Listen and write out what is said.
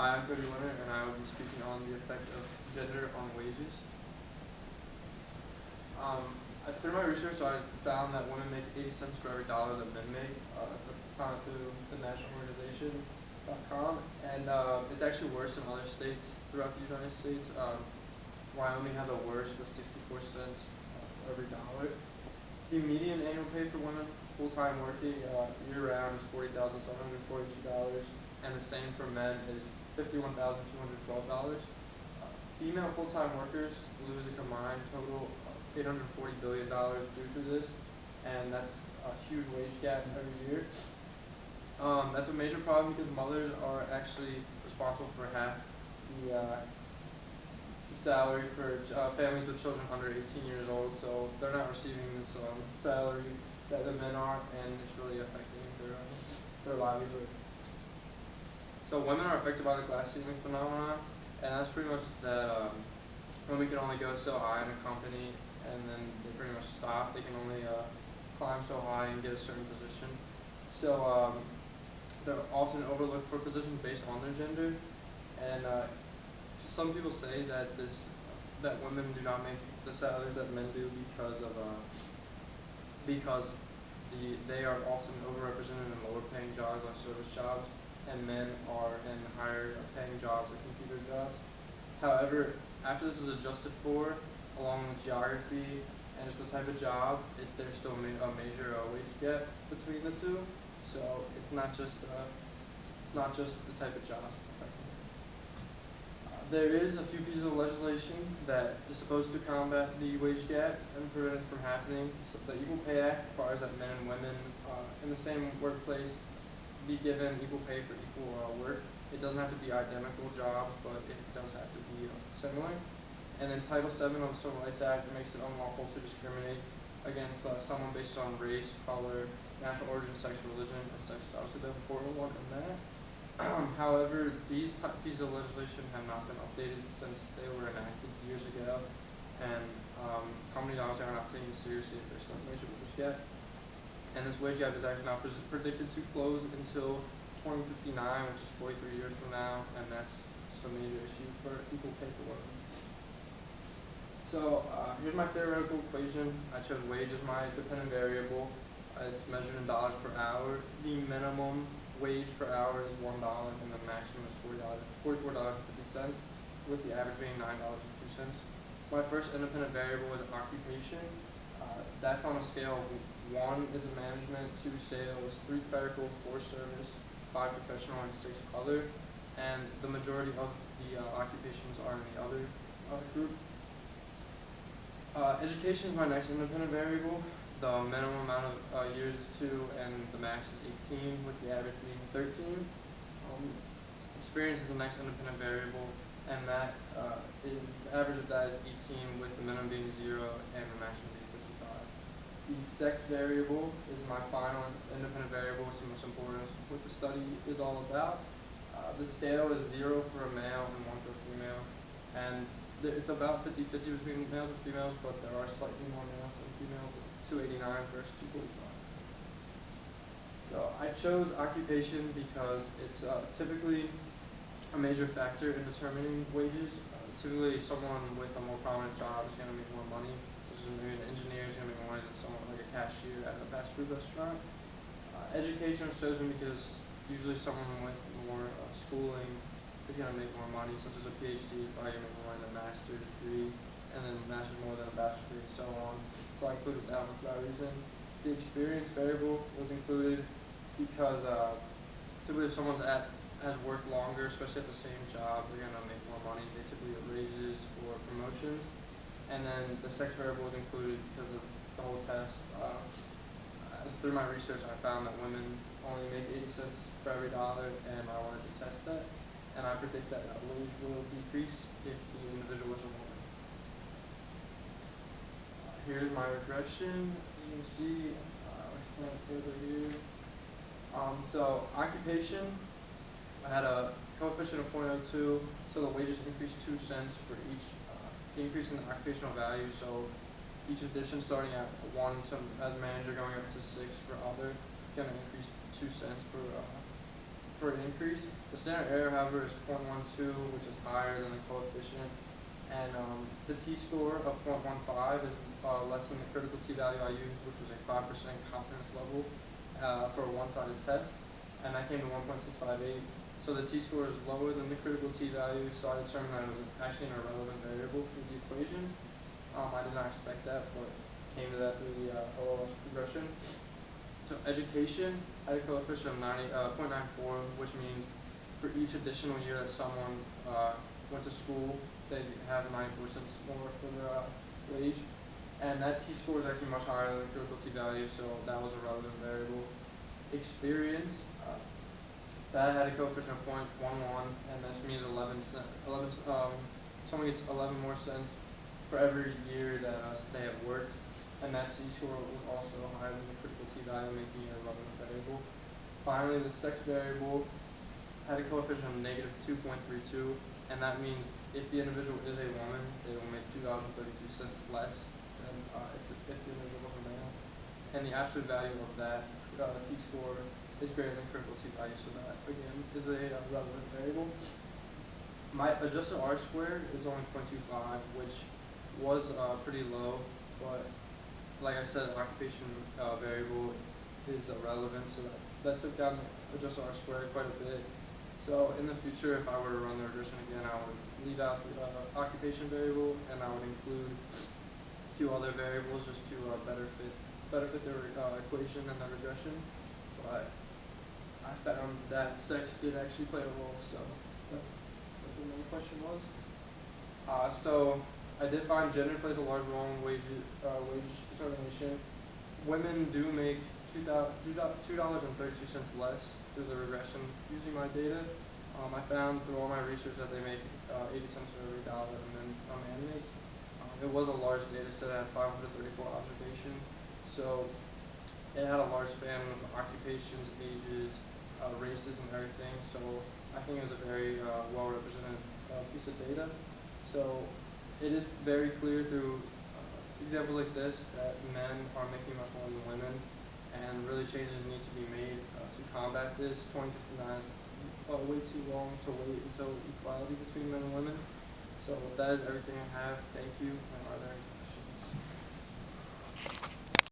Hi, I'm Cody Winter, and I will be speaking on the effect of gender on wages. Through my research, I found that women make 80 cents for every dollar that men make. Found it through the nationalorganization.com, and it's actually worse in other states throughout the United States. Wyoming has the worst with 64 cents for every dollar. The median annual pay for women full-time working year-round is $40,742, and the same for men is $51,212. Female full-time workers lose a combined total of $840 billion due to this, and that's a huge wage gap every year. That's a major problem because mothers are actually responsible for half the salary for families with children under 18 years old, so they're not receiving this salary that the men are, and it's really affecting their livelihood. So women are affected by the glass ceiling phenomenon, and that's pretty much that women can only go so high in a company, and then they pretty much stop. They can only climb so high and get a certain position. So they're often overlooked for positions based on their gender, and some people say that women do not make the salaries that men do because they are often overrepresented in lower paying jobs like service jobs, and men are in higher paying jobs like computer jobs. However, after this is adjusted for, along with geography and just the type of job, there's still a major wage gap between the two. So it's not just the type of jobs. There is a few pieces of legislation that is supposed to combat the wage gap and prevent it from happening. So the Equal Pay Act requires that men and women in the same workplace be given equal pay for equal work. It doesn't have to be identical jobs, but it does have to be similar. And then Title VII of the Civil Rights Act makes it unlawful to discriminate against someone based on race, color, national origin, sex, religion, and sex is obviously the important one in that. However, these pieces of legislation have not been updated since they were enacted years ago, and companies obviously are not taking it seriously if there's still a major wage gap. And this wage gap is actually not predicted to close until 2059, which is 43 years from now, and that's just a major issue for equal pay for women. So here's my theoretical equation. I chose wage as my dependent variable. It's measured in dollars per hour. The minimum wage per hour is $1, and the maximum is $44.50, with the average being $9.02. My first independent variable is occupation. That's on a scale of 1 is management, 2 sales, 3 clerical, 4 service, 5 professional, and 6 other. And the majority of the occupations are in the other group. Education is my next independent variable. The minimum amount of years is 2, and the max is 18, with the average being 13. Experience is the next independent variable, and the average of that is 18, with the minimum being 0 and the maximum being 55. The sex variable is my final independent variable. It's the most important. What the study is all about. The scale is 0 for a male and 1 for a female, and it's about 50-50 between males and females, but there are slightly more males than females. 289 versus 245. So I chose occupation because it's typically a major factor in determining wages. Typically, someone with a more prominent job is going to make more money. Such as maybe an engineer is going to make more money than someone like a cashier at a fast food restaurant. Education was chosen because usually someone with more schooling is going to make more money, such as a PhD is probably going to make more money than a master's degree, and then master's more than a bachelor's degree, and so on. So I included that one for that reason. The experience variable was included because typically if someone has worked longer, especially at the same job, they're going to make more money. They typically get raises or promotions. And then the sex variable was included because of the whole test. Through my research, I found that women only make 80 cents for every dollar, and I wanted to test that. And I predict that wage will decrease if the individual is a woman. Here's my regression. As you can see, let's further here. So occupation, I had a coefficient of 0.02, so the wages increased 2 cents for each increase in the occupational value. So each addition starting at 1 as manager going up to 6 for other, going to increase 2 cents for an increase. The standard error, however, is 0.12, which is higher than the coefficient, and the t-score of 0.15 is less than the critical t-value I used, which was a 5% confidence level for a one-sided test, and that came to 1.658. So the t-score is lower than the critical t-value, so I determined that it was actually an irrelevant variable for the equation. I did not expect that, but came to that through the OLS progression. So education had a coefficient of 0.94, which means for each additional year that someone went to school, they have 94 cents more for their wage. And that t-score is actually much higher than the critical t-value, so that was a relevant variable. Experience, that had a coefficient of 0.11, and that means 11 cents. Someone gets 11 more cents for every year that they have worked, and that t-score was also higher than the critical t-value, making it a relevant variable. Finally, the sex variable had a coefficient of negative 2.32, and that means if the individual is a woman, they will make $2.32 less than if the individual was a male. And the absolute value of that t-score is greater than critical t-value, so that again is a relevant variable. My adjusted R-squared is only 0.25, which was pretty low, but like I said, the occupation variable is relevant, so that took down the adjusted R-squared quite a bit. So in the future, if I were to run the regression again, I would leave out the occupation variable, and I would include a few other variables just to better fit the equation and the regression. But I found that sex did actually play a role, so that's what the main question was. So I did find gender plays a large role in wage determination. Women do make $2.32 less through the regression using my data. I found through all my research that they make 80 cents for every dollar a man makes. It was a large data set at 534 observations, so it had a large span of occupations, ages, races, and everything. So I think it was a very well represented piece of data. So it is very clear through examples like this that men are making much more than women, and really changes need to be made to combat this. 2059 is way too long to wait until equality between men and women. So that is everything I have. Thank you. And are there any